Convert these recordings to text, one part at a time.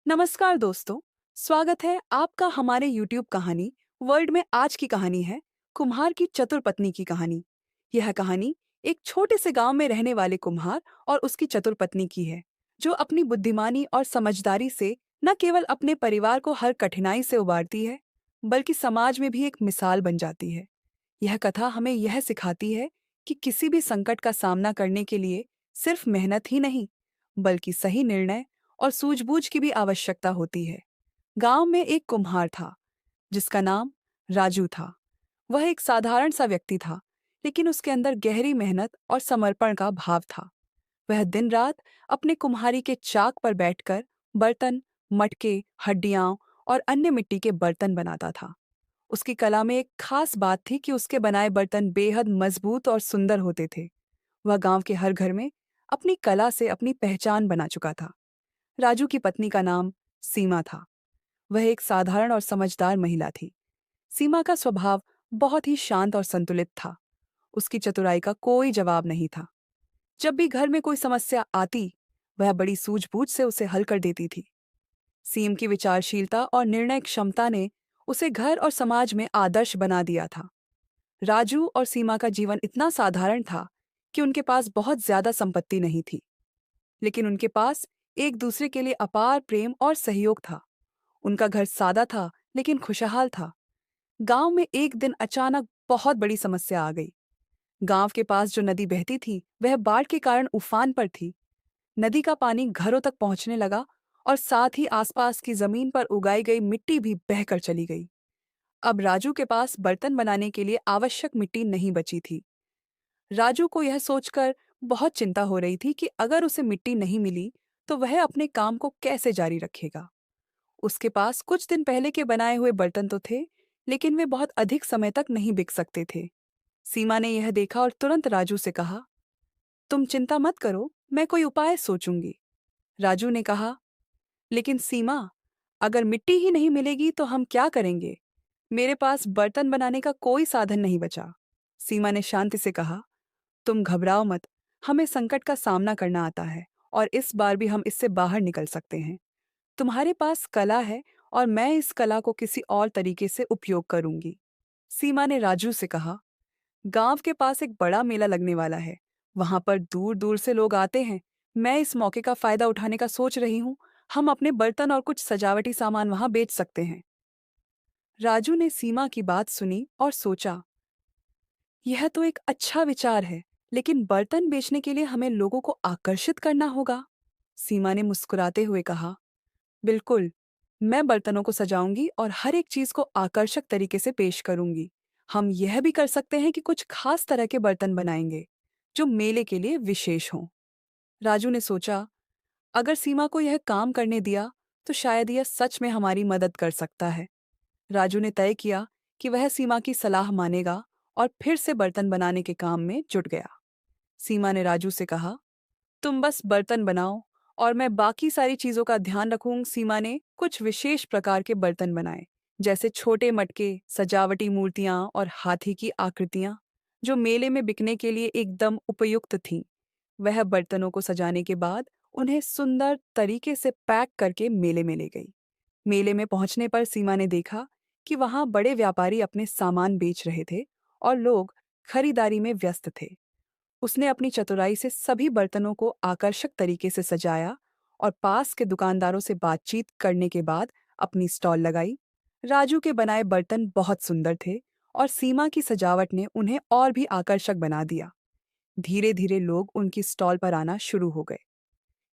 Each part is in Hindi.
नमस्कार दोस्तों। स्वागत है आपका हमारे YouTube कहानी वर्ल्ड में। आज की कहानी है कुम्हार की चतुर पत्नी की कहानी। यह कहानी एक छोटे से गांव में रहने वाले कुम्हार और उसकी चतुर पत्नी की है, जो अपनी बुद्धिमानी और समझदारी से न केवल अपने परिवार को हर कठिनाई से उबारती है, बल्कि समाज में भी एक मिसाल बन जाती है। यह कथा हमें यह सिखाती है कि किसी भी संकट का सामना करने के लिए सिर्फ मेहनत ही नहीं, बल्कि सही निर्णय और सूझबूझ की भी आवश्यकता होती है। गांव में एक कुम्हार था, जिसका नाम राजू था। वह एक साधारण सा व्यक्ति था, लेकिन उसके अंदर गहरी मेहनत और समर्पण का भाव था। वह दिन रात अपने कुम्हारी के चाक पर बैठकर बर्तन, मटके, हड्डियां और अन्य मिट्टी के बर्तन बनाता था। उसकी कला में एक खास बात थी कि उसके बनाए बर्तन बेहद मजबूत और सुंदर होते थे। वह गांव के हर घर में अपनी कला से अपनी पहचान बना चुका था। राजू की पत्नी का नाम सीमा था। वह एक साधारण और समझदार महिला थी। सीमा का स्वभाव बहुत ही शांत और संतुलित था। उसकी चतुराई का कोई जवाब नहीं था। जब भी घर में कोई समस्या आती, वह बड़ी सूझबूझ से उसे हल कर देती थी। सीम की विचारशीलता और निर्णय क्षमता ने उसे घर और समाज में आदर्श बना दिया था। राजू और सीमा का जीवन इतना साधारण था कि उनके पास बहुत ज्यादा संपत्ति नहीं थी, लेकिन उनके पास एक दूसरे के लिए अपार प्रेम और सहयोग था। उनका घर सादा था, लेकिन खुशहाल था। गांव में एक दिन अचानक बहुत बड़ी समस्या आ गई। गांव के पास जो नदी बहती थी, वह बाढ़ के कारण उफान पर थी। नदी का पानी घरों तक पहुंचने लगा और साथ ही आसपास की जमीन पर उगाई गई मिट्टी भी बहकर चली गई। अब राजू के पास बर्तन बनाने के लिए आवश्यक मिट्टी नहीं बची थी। राजू को यह सोचकर बहुत चिंता हो रही थी कि अगर उसे मिट्टी नहीं मिली, तो वह अपने काम को कैसे जारी रखेगा। उसके पास कुछ दिन पहले के बनाए हुए बर्तन तो थे, लेकिन वे बहुत अधिक समय तक नहीं बिक सकते थे। सीमा ने यह देखा और तुरंत राजू से कहा, तुम चिंता मत करो, मैं कोई उपाय सोचूंगी। राजू ने कहा, लेकिन सीमा, अगर मिट्टी ही नहीं मिलेगी तो हम क्या करेंगे? मेरे पास बर्तन बनाने का कोई साधन नहीं बचा। सीमा ने शांति से कहा, तुम घबराओ मत, हमें संकट का सामना करना आता है और इस बार भी हम इससे बाहर निकल सकते हैं। तुम्हारे पास कला है और मैं इस कला को किसी और तरीके से उपयोग करूंगी। सीमा ने राजू से कहा, गांव के पास एक बड़ा मेला लगने वाला है। वहां पर दूर दूर से लोग आते हैं। मैं इस मौके का फायदा उठाने का सोच रही हूँ। हम अपने बर्तन और कुछ सजावटी सामान वहां बेच सकते हैं। राजू ने सीमा की बात सुनी और सोचा, यह तो एक अच्छा विचार है, लेकिन बर्तन बेचने के लिए हमें लोगों को आकर्षित करना होगा। सीमा ने मुस्कुराते हुए कहा, बिल्कुल, मैं बर्तनों को सजाऊंगी और हर एक चीज को आकर्षक तरीके से पेश करूंगी। हम यह भी कर सकते हैं कि कुछ खास तरह के बर्तन बनाएंगे, जो मेले के लिए विशेष हों। राजू ने सोचा, अगर सीमा को यह काम करने दिया, तो शायद यह सच में हमारी मदद कर सकता है। राजू ने तय किया कि वह सीमा की सलाह मानेगा और फिर से बर्तन बनाने के काम में जुट गया। सीमा ने राजू से कहा, तुम बस बर्तन बनाओ और मैं बाकी सारी चीजों का ध्यान रखूं। सीमा ने कुछ विशेष प्रकार के बर्तन बनाए, जैसे छोटे मटके, सजावटी मूर्तियां और हाथी की आकृतियां, जो मेले में बिकने के लिए एकदम उपयुक्त थीं। वह बर्तनों को सजाने के बाद उन्हें सुंदर तरीके से पैक करके मेले में ले गई। मेले में पहुंचने पर सीमा ने देखा कि वहां बड़े व्यापारी अपने सामान बेच रहे थे और लोग खरीदारी में व्यस्त थे। उसने अपनी चतुराई से सभी बर्तनों को आकर्षक तरीके से सजाया और पास के दुकानदारों से बातचीत करने के बाद अपनी स्टॉल लगाई। राजू के बनाए बर्तन बहुत सुंदर थे और सीमा की सजावट ने उन्हें और भी आकर्षक बना दिया। धीरे धीरे लोग उनकी स्टॉल पर आना शुरू हो गए।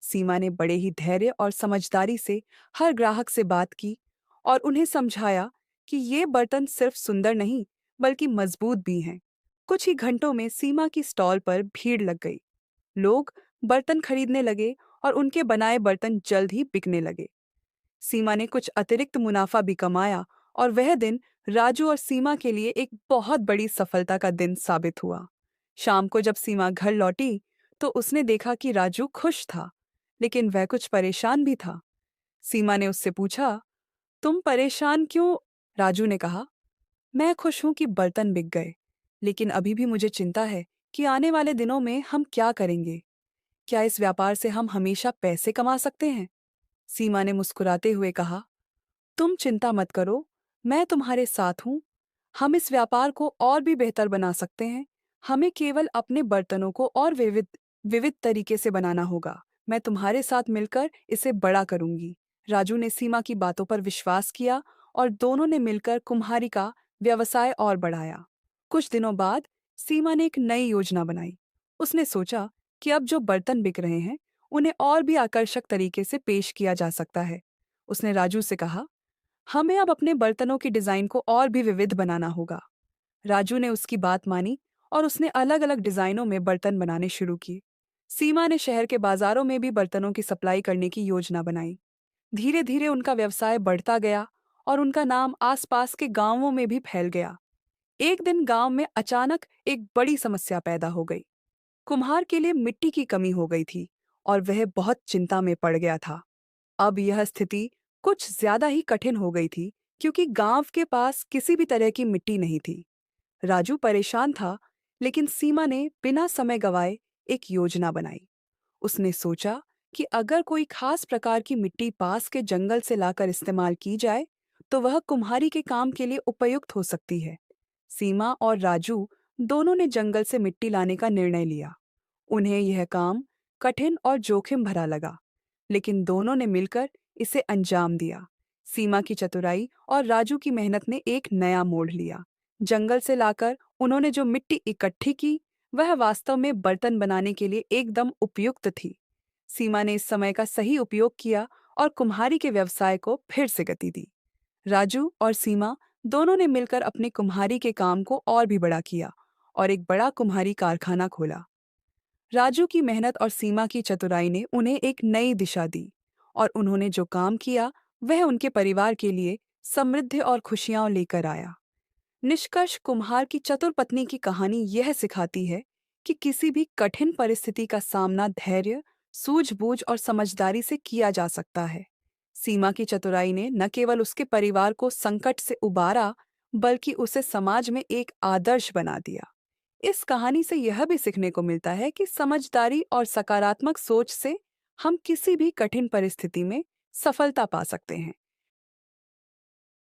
सीमा ने बड़े ही धैर्य और समझदारी से हर ग्राहक से बात की और उन्हें समझाया कि ये बर्तन सिर्फ सुंदर नहीं, बल्कि मजबूत भी हैं। कुछ ही घंटों में सीमा की स्टॉल पर भीड़ लग गई। लोग बर्तन खरीदने लगे और उनके बनाए बर्तन जल्द ही बिकने लगे। सीमा ने कुछ अतिरिक्त मुनाफा भी कमाया और वह दिन राजू और सीमा के लिए एक बहुत बड़ी सफलता का दिन साबित हुआ। शाम को जब सीमा घर लौटी, तो उसने देखा कि राजू खुश था, लेकिन वह कुछ परेशान भी था। सीमा ने उससे पूछा, तुम परेशान क्यों? राजू ने कहा, मैं खुश हूं कि बर्तन बिक गए, लेकिन अभी भी मुझे चिंता है कि आने वाले दिनों में हम क्या करेंगे। क्या इस व्यापार से हम हमेशा पैसे कमा सकते हैं? सीमा ने मुस्कुराते हुए कहा, तुम चिंता मत करो, मैं तुम्हारे साथ हूँ। हम इस व्यापार को और भी बेहतर बना सकते हैं। हमें केवल अपने बर्तनों को और विविध विविध तरीके से बनाना होगा। मैं तुम्हारे साथ मिलकर इसे बड़ा करूंगी। राजू ने सीमा की बातों पर विश्वास किया और दोनों ने मिलकर कुम्हारी का व्यवसाय और बढ़ाया। कुछ दिनों बाद सीमा ने एक नई योजना बनाई। उसने सोचा कि अब जो बर्तन बिक रहे हैं, उन्हें और भी आकर्षक तरीके से पेश किया जा सकता है। उसने राजू से कहा, हमें अब अपने बर्तनों की डिजाइन को और भी विविध बनाना होगा। राजू ने उसकी बात मानी और उसने अलग अलग डिजाइनों में बर्तन बनाने शुरू किए। सीमा ने शहर के बाजारों में भी बर्तनों की सप्लाई करने की योजना बनाई। धीरे धीरे उनका व्यवसाय बढ़ता गया और उनका नाम आसपास के गांवों में भी फैल गया। एक दिन गांव में अचानक एक बड़ी समस्या पैदा हो गई। कुम्हार के लिए मिट्टी की कमी हो गई थी और वह बहुत चिंता में पड़ गया था। अब यह स्थिति कुछ ज्यादा ही कठिन हो गई थी, क्योंकि गांव के पास किसी भी तरह की मिट्टी नहीं थी। राजू परेशान था, लेकिन सीमा ने बिना समय गवाए एक योजना बनाई। उसने सोचा कि अगर कोई खास प्रकार की मिट्टी पास के जंगल से लाकर इस्तेमाल की जाए, तो वह कुम्हारी के काम के लिए उपयुक्त हो सकती है। सीमा और राजू दोनों ने जंगल से मिट्टी लाने का निर्णय लिया। उन्हें यह काम कठिन और जोखिम भरा लगा, लेकिन दोनों ने मिलकर इसे अंजाम दिया। सीमा की चतुराई और राजू की मेहनत ने एक नया मोड़ लिया। जंगल से लाकर उन्होंने जो मिट्टी इकट्ठी की, वह वास्तव में बर्तन बनाने के लिए एकदम उपयुक्त थी। सीमा ने इस समय का सही उपयोग किया और कुम्हारी के व्यवसाय को फिर से गति दी। राजू और सीमा दोनों ने मिलकर अपने कुम्हारी के काम को और भी बड़ा किया और एक बड़ा कुम्हारी कारखाना खोला। राजू की मेहनत और सीमा की चतुराई ने उन्हें एक नई दिशा दी और उन्होंने जो काम किया, वह उनके परिवार के लिए समृद्धि और खुशियां लेकर आया। निष्कर्ष, कुम्हार की चतुर पत्नी की कहानी यह सिखाती है कि किसी भी कठिन परिस्थिति का सामना धैर्य, सूझबूझ और समझदारी से किया जा सकता है। सीमा की चतुराई ने न केवल उसके परिवार को संकट से उबारा, बल्कि उसे समाज में एक आदर्श बना दिया। इस कहानी से यह भी सीखने को मिलता है कि समझदारी और सकारात्मक सोच से हम किसी भी कठिन परिस्थिति में सफलता पा सकते हैं।